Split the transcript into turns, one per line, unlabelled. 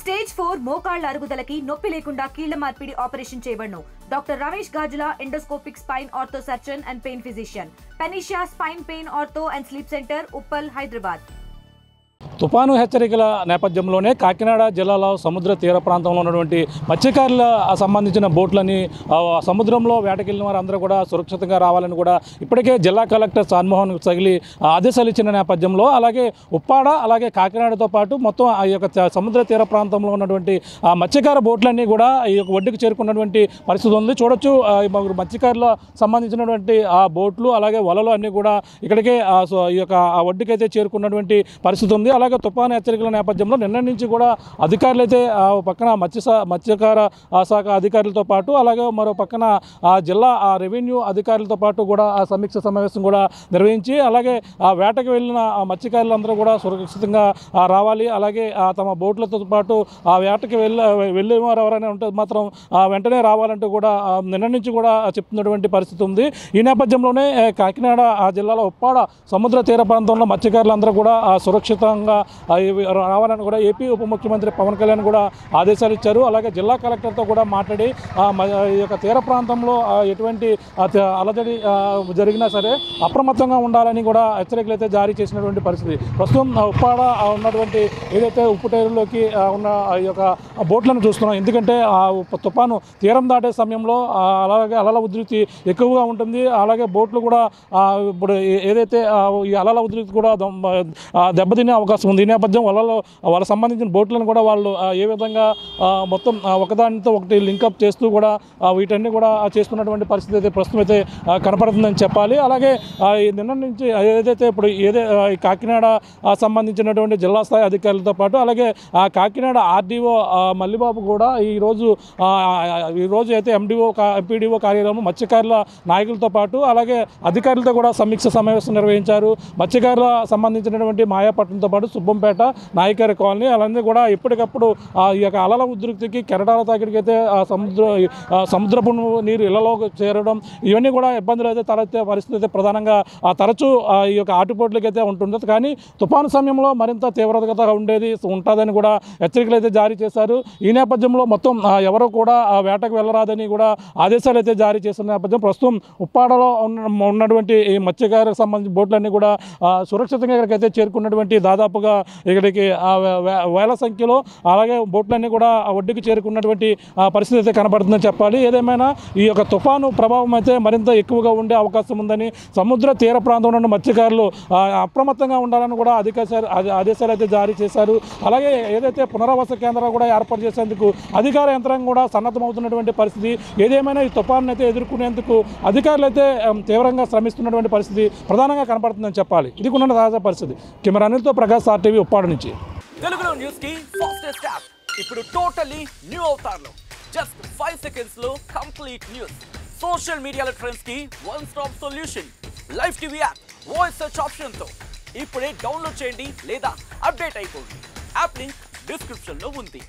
Stage 4 మోకాళ్ల అరుగుదలకి నొప్పి లేకుండా కీళ్ల మార్పిడి ఆపరేషన్ చేయబడును. Doctor Ramesh Gajula, endoscopic spine ortho surgeon and pain physician, panacea spine pain ortho and sleep centre, Uppal, Hyderabad.
తుఫాను హెచ్చరికల నేపథ్యంలోనే కాకినాడ జిల్లాలో సముద్ర తీర ప్రాంతంలో ఉన్నటువంటి మత్స్యకారుల సంబంధించిన బోట్లని సముద్రంలో వేటకెళ్ళిన వారందరూ కూడా సురక్షితంగా రావాలని కూడా ఇప్పటికే జిల్లా కలెక్టర్ సాన్మోహన్ సగిలి ఆదేశాలు ఇచ్చిన నేపథ్యంలో అలాగే ఉప్పాడ అలాగే కాకినాడతో పాటు మొత్తం ఆ యొక్క సముద్ర తీర ప్రాంతంలో ఉన్నటువంటి మత్స్యకార బోట్లన్నీ కూడా ఈ యొక్క ఒడ్డుకు చేరుకున్నటువంటి పరిస్థితి ఉంది. చూడొచ్చు మత్స్యకారుల సంబంధించినటువంటి ఆ బోట్లు అలాగే వలలు అన్నీ కూడా ఇక్కడికే ఈ యొక్క ఆ ఒడ్డుకైతే చేరుకున్నటువంటి పరిస్థితి ఉంది. అలాగే తుఫాను హెచ్చరికల నేపథ్యంలో నిన్న నుంచి కూడా అధికారులు అయితే పక్కన మత్స్యకార శాఖ అధికారులతో పాటు అలాగే మరో పక్కన జిల్లా రెవెన్యూ అధికారులతో పాటు కూడా ఆ సమీక్ష సమావేశం కూడా నిర్వహించి అలాగే ఆ వేటకు వెళ్ళిన మత్స్యకారులందరూ కూడా సురక్షితంగా రావాలి, అలాగే తమ బోట్లతో పాటు ఆ వేటకి వెళ్ళే వారు ఎవరైనా ఉంటే మాత్రం వెంటనే రావాలంటూ కూడా నిన్న నుంచి కూడా చెప్తున్నటువంటి పరిస్థితి ఉంది. ఈ నేపథ్యంలోనే కాకినాడ జిల్లాలో ఉప్పాడ సముద్ర తీర ప్రాంతంలో మత్స్యకారులందరూ కూడా సురక్షితంగా రావాలని కూడా ఏపీ ఉప ముఖ్యమంత్రి పవన్ కళ్యాణ్ కూడా ఆదేశాలు ఇచ్చారు. అలాగే జిల్లా కలెక్టర్తో కూడా మాట్లాడి ఈ యొక్క తీర ప్రాంతంలో ఎటువంటి అలజడి జరిగినా సరే అప్రమత్తంగా ఉండాలని కూడా హెచ్చరికలు అయితే జారీ చేసినటువంటి పరిస్థితి. ప్రస్తుతం ఉప్పాడ ఉన్నటువంటి ఏదైతే ఉప్పుటేరులోకి ఉన్న ఈ యొక్క బోట్లను చూస్తున్నాం. ఎందుకంటే తుఫాను తీరం దాటే సమయంలో అలాగే అలల ఉధృతి ఎక్కువగా ఉంటుంది. అలాగే బోట్లు కూడా ఇప్పుడు ఏదైతే ఈ అలల ఉధృతి కూడా దెబ్బతినే అవకాశం ఉంది. ఈ నేపథ్యం వాళ్ళ సంబంధించిన బోట్లను కూడా వాళ్ళు ఏ విధంగా మొత్తం ఒకదానితో ఒకటి లింకప్ చేస్తూ కూడా వీటన్ని కూడా చేస్తున్నటువంటి పరిస్థితి అయితే ప్రస్తుతం అయితే కనపడుతుందని చెప్పాలి. అలాగే నిన్న నుంచి ఏదైతే ఇప్పుడు కాకినాడ సంబంధించినటువంటి జిల్లా స్థాయి అధికారులతో పాటు అలాగే కాకినాడ ఆర్డీఓ మల్లిబాబు కూడా ఈరోజు అయితే ఎంపీడీఓ కార్యాలయంలో మత్స్యకారుల నాయకులతో పాటు అలాగే అధికారులతో కూడా సమీక్ష సమావేశం నిర్వహించారు. మత్స్యకారుల సంబంధించినటువంటి మాయాపట్నంతో పాటు సుబ్బంపేట, నాయకర్ కాలనీ అలానే కూడా ఎప్పటికప్పుడు ఈ యొక్క అలల ఉధృతికి కెరటాల తాకిడికి అయితే సముద్రపు నీరు ఇళ్లలో చేరడం ఇవన్నీ కూడా ఇబ్బందులు అయితే తలెత్తే పరిస్థితి అయితే ప్రధానంగా తరచూ ఈ యొక్క ఆటుపోట్లకి అయితే ఉంటుంది. కానీ తుఫాను సమయంలో మరింత తీవ్రతగా ఉంటుందని కూడా హెచ్చరికలు అయితే జారీ చేశారు. ఈ నేపథ్యంలో మొత్తం ఎవరు కూడా వేటకు వెళ్ళరాదని కూడా ఆదేశాలు అయితే జారీ చేస్తున్న నేపథ్యం ప్రస్తుతం ఉప్పాడలో ఉన్నటువంటి ఈ మత్స్యకారులకు సంబంధించిన బోట్లన్నీ కూడా సురక్షితంగా ఇక్కడికైతే చేరుకున్నటువంటి దాదాపుగా ఇక్కడికి వేల సంఖ్యలో అలాగే బోట్లన్నీ కూడా ఒడ్డుకు చేరుకున్నటువంటి పరిస్థితి అయితే కనబడుతుందని చెప్పాలి. ఏదేమైనా ఈ యొక్క తుఫాను ప్రభావం అయితే మరింత ఎక్కువగా ఉండే అవకాశం ఉందని సముద్ర తీర ప్రాంతంలో ఉన్న మత్స్యకారులు అప్రమత్తంగా ఉండాలని కూడా ఆదేశాలు అయితే జారీ చేశారు. అలాగే ఏదైతే పునరావాస కేంద్రాలు కూడా ఏర్పాటు చేసేందుకు అధికార యంత్రాంగం కూడా సన్నద్ధమవుతున్నటువంటి పరిస్థితి. ఏదేమైనా ఈ తుఫాను అయితే ఎదుర్కొనేందుకు అధికారులు అయితే తీవ్రంగా శ్రమిస్తున్నటువంటి పరిస్థితి ప్రధానంగా కనపడుతుందని చెప్పాలి. ఇది ఉన్న తాజా పరిస్థితి. కెమెరా అనిల్తో ప్రకాష్, ఆర్టీవీ, ఉప్పాడ నుంచి.
తెలుగులో న్యూస్ కి ఫాస్టెస్ట్ యాప్ ఇప్పుడు టోటల్లీ న్యూ అవతార్లో జస్ట్ 5 seconds లో కంప్లీట్ న్యూస్. సోషల్ మీడియాలో ట్రెండ్స్ కి one stop solution. Live TV app voice search option తో ఇప్పుడే డౌన్లోడ్ చేయండి లేదా అప్డేట్ అయిపోండి. యాప్ లింక్ డిస్క్రిప్షన్ లో ఉంది.